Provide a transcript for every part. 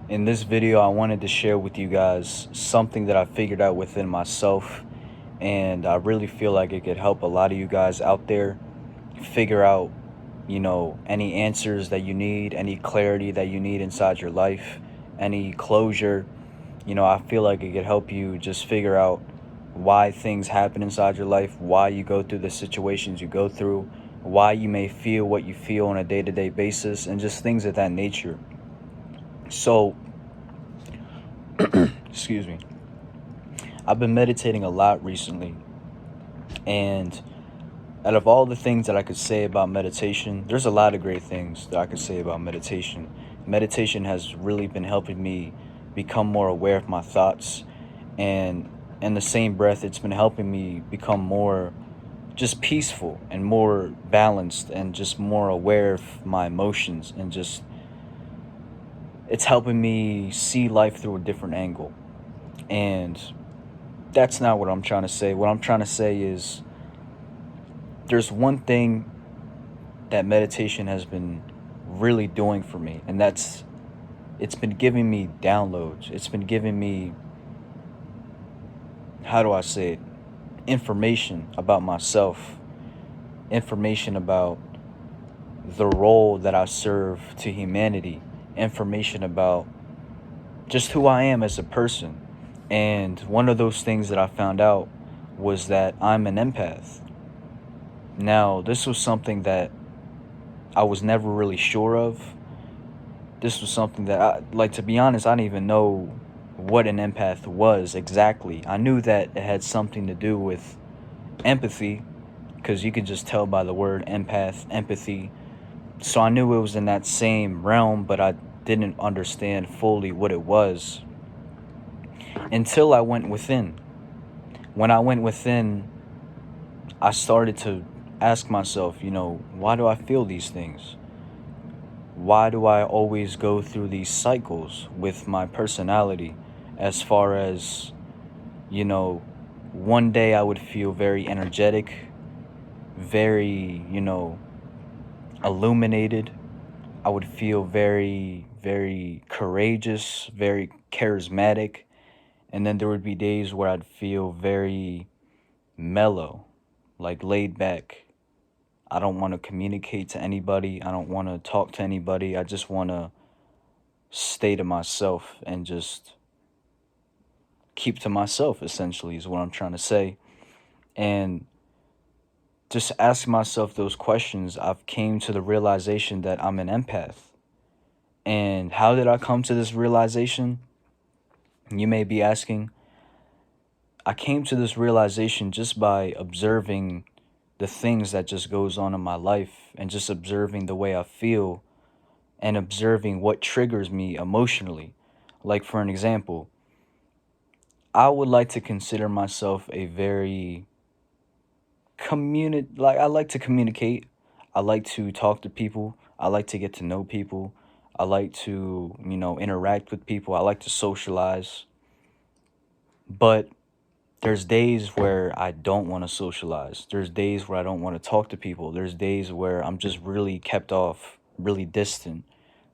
In this video, I wanted to share with you guys something that I figured out within myself, and I really feel like it could help a lot of you guys out there figure out, any answers that you need, any clarity that you need inside your life, any closure. I feel like it could help you just figure out why things happen inside your life, why you go through the situations you go through, why you may feel what you feel on a day-to-day basis, and just things of that nature. So, excuse me. I've been meditating a lot recently, and out of all the things that I could say about meditation, there's a lot of great things that I could say about meditation. Meditation has really been helping me become more aware of my thoughts, and in the same breath, it's been helping me become more just peaceful and more balanced and just more aware of my emotions, and just it's helping me see life through a different angle. And that's not what I'm trying to say. What I'm trying to say is there's one thing that meditation has been really doing for me, and that's it's been giving me downloads. It's been giving me, how do I say it, information about myself, information about the role that I serve to humanity, information about just who I am as a person. And one of those things that I found out was that I'm an empath. Now, this was something that I was never really sure of. This was something that to be honest, I didn't even know what an empath was exactly. I knew that it had something to do with empathy, because you could just tell by the word empath, empathy. So I knew it was in that same realm, but I didn't understand fully what it was until I went within. When I went within, I started to ask myself, why do I feel these things? Why do I always go through these cycles with my personality? As far as, you know, one day I would feel very energetic, very, illuminated. I would feel very, very courageous, very charismatic. And then there would be days where I'd feel very mellow, like laid back. I don't want to communicate to anybody. I don't want to talk to anybody. I just want to stay to myself and just keep to myself, essentially, is what I'm trying to say. And just asking myself those questions, I've came to the realization that I'm an empath. And how did I come to this realization? You may be asking. I came to this realization just by observing the things that just goes on in my life, and just observing the way I feel, and observing what triggers me emotionally. Like, for an example, I would like to consider myself a very I like to communicate. I like to talk to people. I like to get to know people. I like to, interact with people. I like to socialize. But there's days where I don't want to socialize. There's days where I don't want to talk to people. There's days where I'm just really kept off, really distant,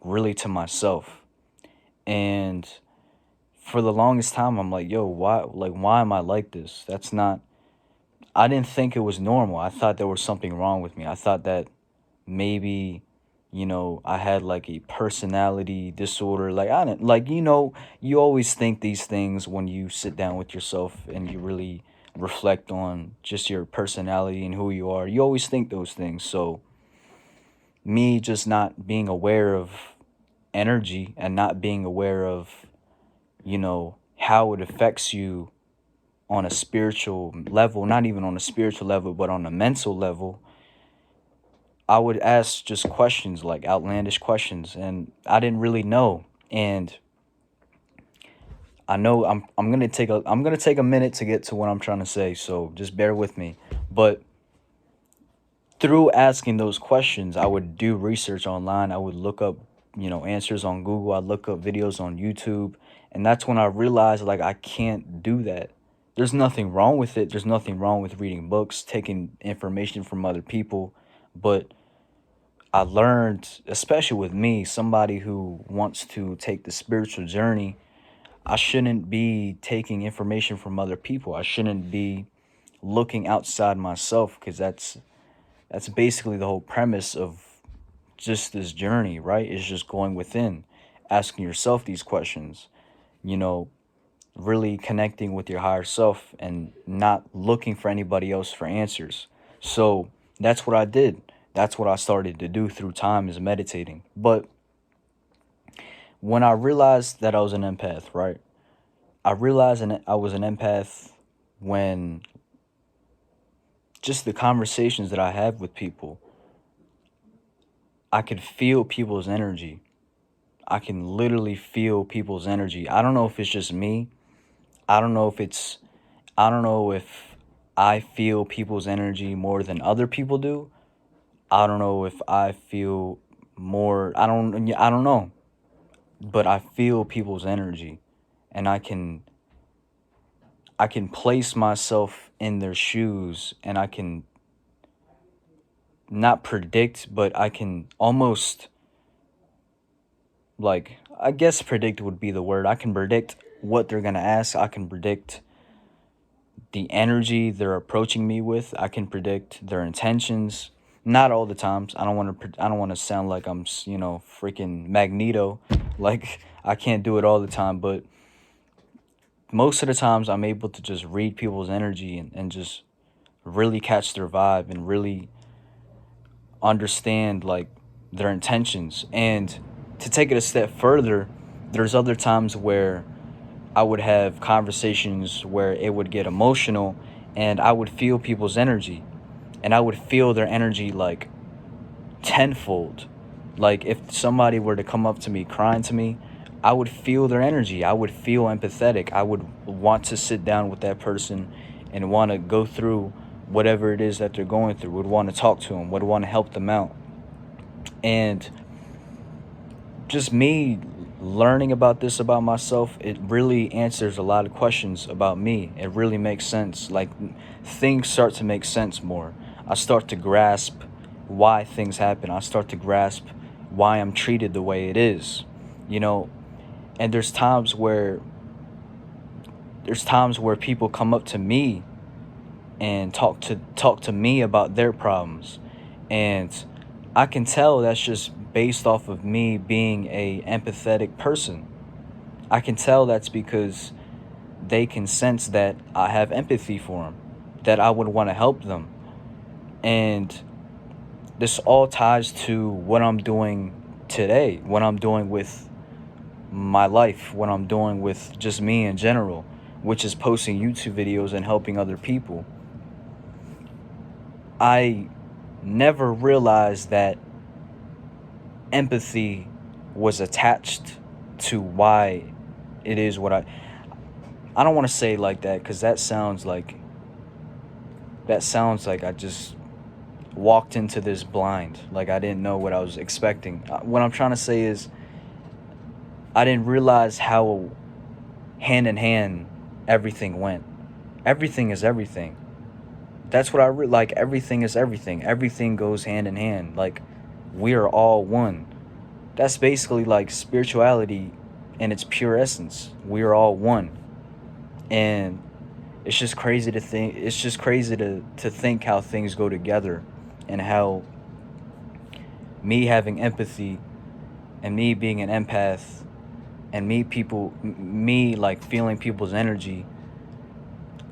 really to myself. And for the longest time, I'm like, yo, why am I like this? I didn't think it was normal. I thought there was something wrong with me. I thought that maybe, I had like a personality disorder. Like, I didn't, like, you always think these things when you sit down with yourself and you really reflect on just your personality and who you are. You always think those things. So, me just not being aware of energy and not being aware of, how it affects you on a spiritual level, not even on a spiritual level, but on a mental level, I would ask just questions, like outlandish questions, and I didn't really know. And I know I'm gonna take a minute to get to what I'm trying to say, so just bear with me. But through asking those questions, I would do research online. I would look up, answers on Google. I'd look up videos on YouTube, and that's when I realized, like, I can't do that. There's nothing wrong with it. There's nothing wrong with reading books, taking information from other people, but I learned, especially with me, somebody who wants to take the spiritual journey, I shouldn't be taking information from other people. I shouldn't be looking outside myself, because that's basically the whole premise of just this journey, right? Is just going within, asking yourself these questions, you know, really connecting with your higher self and not looking for anybody else for answers. So that's what I did. That's what I started to do through time, is meditating. But when I realized that I was an empath, right? I realized I was an empath when just the conversations that I have with people, I could feel people's energy. I can literally feel people's energy. I don't know if it's just me. I don't know if it's, I don't know if I feel people's energy more than other people do. I don't know if I feel more, I don't know, but I feel people's energy, and I can place myself in their shoes, and I can not predict, but I can almost, like, I guess predict would be the word. I can predict what they're going to ask. I can predict the energy they're approaching me with. I can predict their intentions. Not all the times. I don't want to sound like I'm, freaking Magneto. Like, I can't do it all the time, but most of the times I'm able to just read people's energy, and just really catch their vibe and really understand, like, their intentions. And to take it a step further, there's other times where I would have conversations where it would get emotional, and I would feel people's energy, and I would feel their energy like tenfold. Like, if somebody were to come up to me crying to me, I would feel their energy. I would feel empathetic. I would want to sit down with that person and want to go through whatever it is that they're going through, would want to talk to them, would want to help them out. And just me learning about this about myself, it really answers a lot of questions about me. It really makes sense. Like, things start to make sense more. I start to grasp why things happen. I start to grasp why I'm treated the way it is. You know, and there's times where people come up to me and talk to me about their problems, and I can tell that's just based off of me being a empathetic person. I can tell that's because they can sense that I have empathy for them, that I would want to help them. And this all ties to what I'm doing today, what I'm doing with my life, what I'm doing with just me in general, which is posting YouTube videos and helping other people. I never realized that empathy was attached to why it is what I don't want to say like that, because that sounds like I just walked into this blind, like I didn't know what I was expecting. What I'm trying to say is, I didn't realize how hand in hand everything went. Everything is everything. That's what like, everything is everything. Everything goes hand in hand. Like, we are all one. That's basically like spirituality in its pure essence. We are all one. And it's just crazy to think, to think how things go together, and how me having empathy, and me being an empath, and me like feeling people's energy,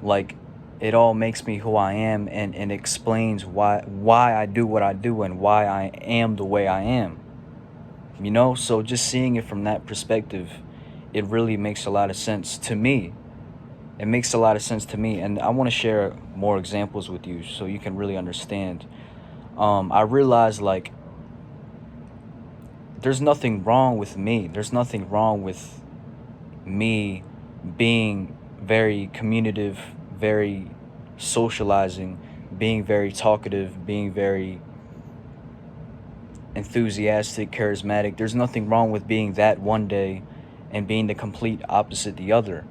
like, it all makes me who I am, and explains why I do what I do, and why I am the way I am. So just seeing it from that perspective, it really makes a lot of sense to me. It makes a lot of sense to me, and I want to share more examples with you so you can really understand. I realized, like, there's nothing wrong with me. There's nothing wrong with me being very communicative, very socializing, being very talkative, being very enthusiastic, charismatic. There's nothing wrong with being that one day and being the complete opposite the other.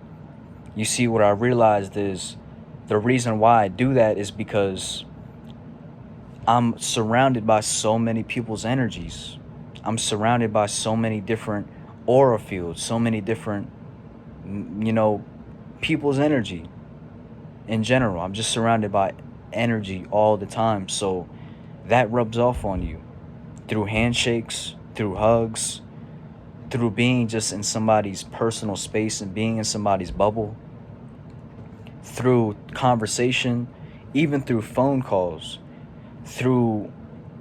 You see, what I realized is, the reason why I do that is because I'm surrounded by so many people's energies. I'm surrounded by so many different aura fields, so many different, you know, people's energy in general. I'm just surrounded by energy all the time. So that rubs off on you through handshakes, through hugs, through being just in somebody's personal space and being in somebody's bubble, through conversation, even through phone calls, through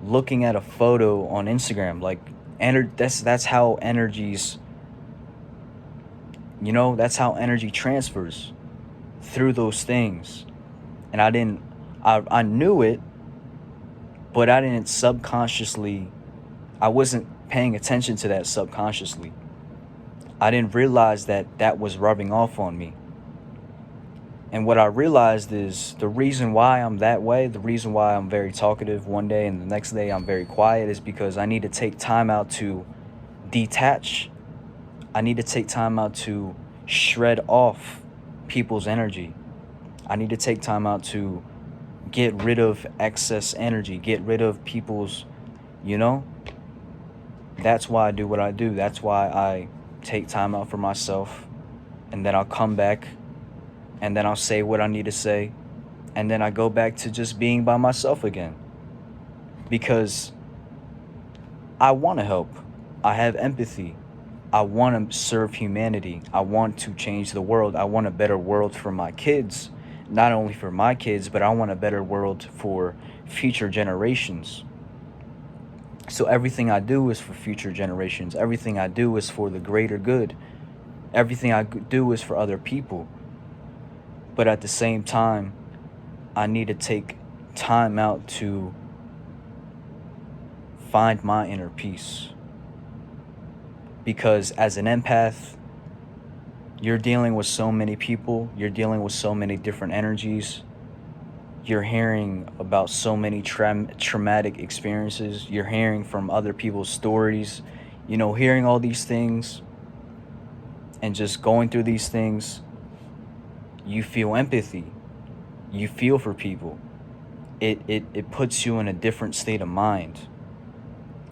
looking at a photo on Instagram. Like, that's how energies, that's how energy transfers through those things. And I knew it, but I didn't subconsciously, I wasn't paying attention to that subconsciously. I didn't realize that that was rubbing off on me. And what I realized is the reason why I'm that way, the reason why I'm very talkative one day and the next day I'm very quiet, is because I need to take time out to detach. I need to take time out to shred off people's energy. I need to take time out to get rid of excess energy, get rid of people's, you know? That's why I do what I do. That's why I take time out for myself, and then I'll come back, and then I'll say what I need to say, and then I go back to just being by myself again. Because I want to help. I have empathy. I want to serve humanity. I want to change the world. I want a better world for my kids. Not only for my kids, but I want a better world for future generations. So everything I do is for future generations. Everything I do is for the greater good. Everything I do is for other people. But at the same time, I need to take time out to find my inner peace. Because as an empath, you're dealing with so many people, you're dealing with so many different energies, you're hearing about so many traumatic experiences, you're hearing from other people's stories, hearing all these things and just going through these things, you feel empathy, you feel for people. It puts you in a different state of mind.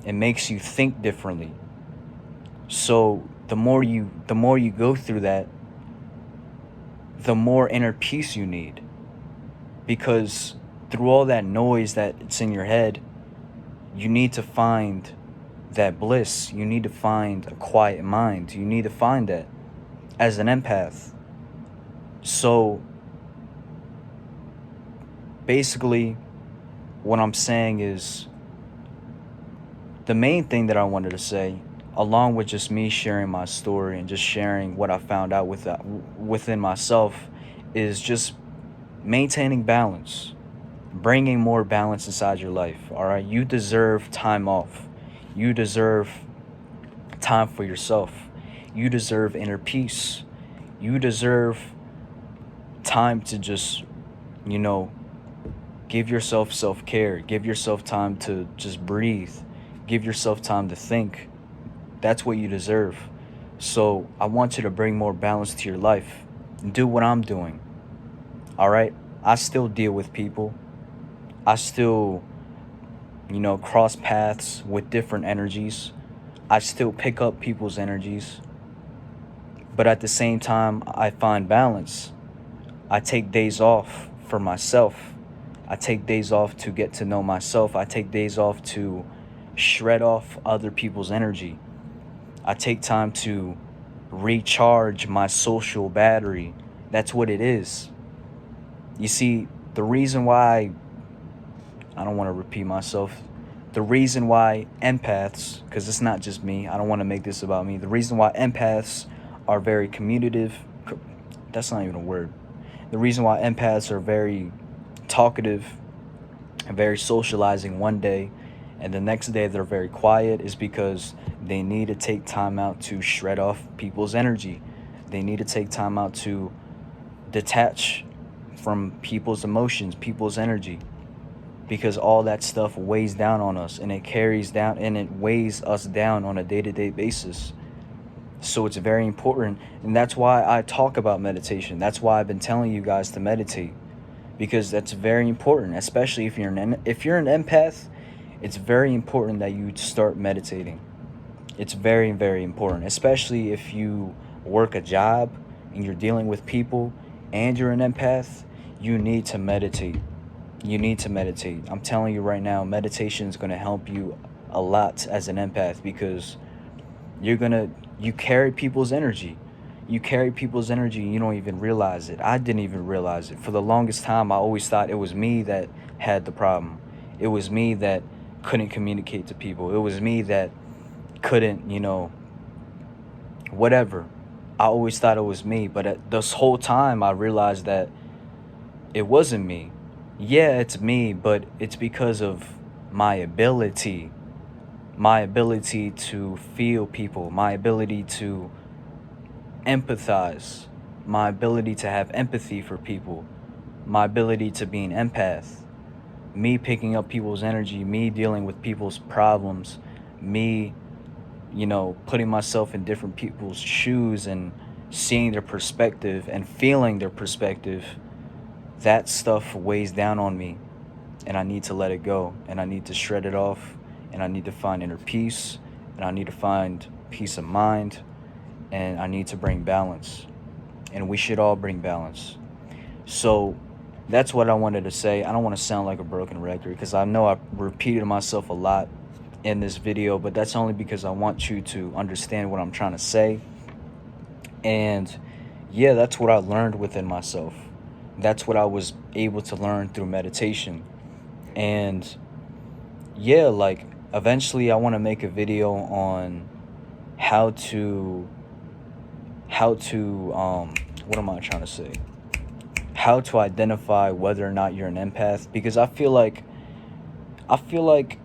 It makes you think differently. So the more you go through that, the more inner peace you need. Because through all that noise that's in your head, you need to find that bliss. You need to find a quiet mind. You need to find that as an empath. So basically, what I'm saying is, the main thing that I wanted to say, along with just me sharing my story and just sharing what I found out within myself, is just maintaining balance, bringing more balance inside your life. All right, you deserve time off. You deserve time for yourself. You deserve inner peace. You deserve time to just, give yourself self-care. Give yourself time to just breathe. Give yourself time to think. That's what you deserve. So I want you to bring more balance to your life. Do what I'm doing. All right? I still deal with people. I still, cross paths with different energies. I still pick up people's energies. But at the same time, I find balance. I take days off for myself. I take days off to get to know myself. I take days off to shred off other people's energy. I take time to recharge my social battery. That's what it is. You see, the reason why, I don't want to repeat myself, the reason why empaths, because it's not just me, I don't want to make this about me, the reason why empaths are very that's not even a word. The reason why empaths are very talkative and very socializing one day, and the next day they're very quiet, is because they need to take time out to shred off people's energy. They need to take time out to detach from people's emotions, people's energy, because all that stuff weighs down on us, and it carries down and it weighs us down on a day-to-day basis. So it's very important, and that's why I talk about meditation. That's why I've been telling you guys to meditate, because that's very important, especially if you're an empath. It's very important that you start meditating. It's very, very important, especially if you work a job and you're dealing with people and you're an empath. You need to meditate. You need to meditate. I'm telling you right now, meditation is going to help you a lot as an empath, because you're going to you carry people's energy. You carry people's energy and you don't even realize it. I didn't even realize it. For the longest time, I always thought it was me that had the problem. It was me that couldn't communicate to people. It was me that couldn't, whatever. I always thought it was me, but this whole time I realized that it wasn't me. Yeah, it's me, but it's because of my ability. My ability to feel people, my ability to empathize, my ability to have empathy for people, my ability to be an empath, me picking up people's energy, me dealing with people's problems, me, putting myself in different people's shoes and seeing their perspective and feeling their perspective. That stuff weighs down on me, and I need to let it go, and I need to shred it off, and I need to find inner peace, and I need to find peace of mind, and I need to bring balance. And we should all bring balance. So that's what I wanted to say. I don't want to sound like a broken record, because I know I repeated myself a lot in this video, but that's only because I want you to understand what I'm trying to say. And yeah, that's what I learned within myself. That's what I was able to learn through meditation. And yeah, like eventually I want to make a video on how to what am I trying to say? How to identify whether or not you're an empath, because I feel like I feel like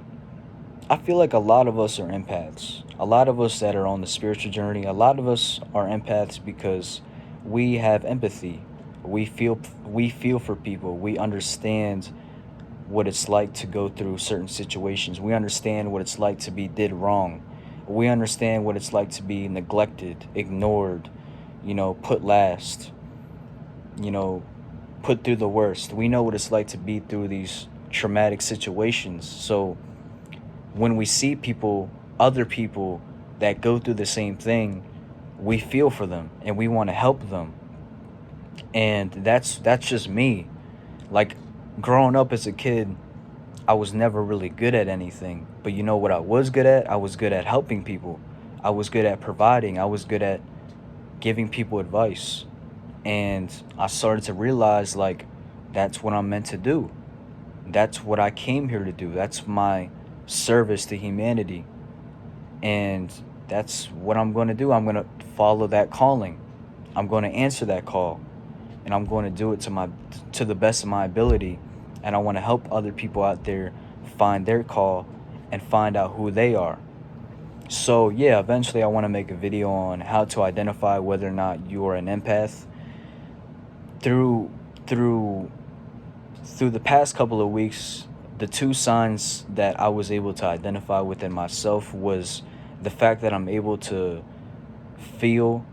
a lot of us are empaths. A lot of us that are on the spiritual journey, a lot of us are empaths because we have empathy. We feel for people. We understand what it's like to go through certain situations. We understand what it's like to be did wrong. We understand what it's like to be neglected, ignored, put last, you know, put through the worst. We know what it's like to be through these traumatic situations. So when we see other people that go through the same thing, we feel for them and we want to help them. And that's just me. Like growing up as a kid, I was never really good at anything. But you know what I was good at? I was good at helping people. I was good at providing. I was good at giving people advice. And I started to realize, like, that's what I'm meant to do. That's what I came here to do. That's my service to humanity. And that's what I'm going to do. I'm going to follow that calling. I'm going to answer that call. And I'm going to do it to the best of my ability. And I want to help other people out there find their call and find out who they are. So yeah, eventually I want to make a video on how to identify whether or not you are an empath. Through through through the past couple of weeks, the two signs that I was able to identify within myself was the fact that I'm able to feel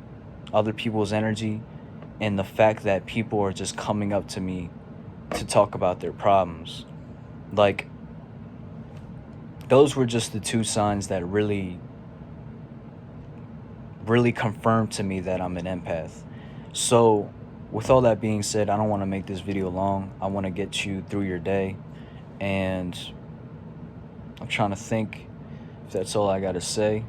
other people's energy, and the fact that people are just coming up to me to talk about their problems. Like, those were just the two signs that really confirmed to me that I'm an empath. So with all that being said, I don't want to make this video long. I want to get you through your day, and I'm trying to think if that's all I got to say.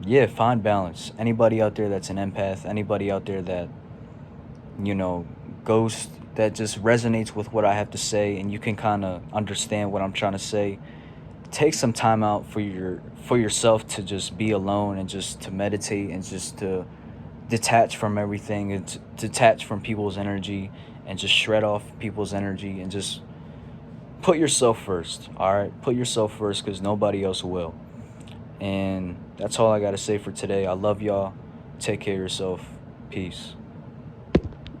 Yeah, find balance. Anybody out there that's an empath, anybody out there that, goes, that just resonates with what I have to say, and you can kind of understand what I'm trying to say, take some time out for yourself to just be alone and just to meditate and just to detach from everything and detach from people's energy and just shred off people's energy and just put yourself first. All right, put yourself first, because nobody else will. And that's all I got to say for today. I love y'all. Take care of yourself. Peace.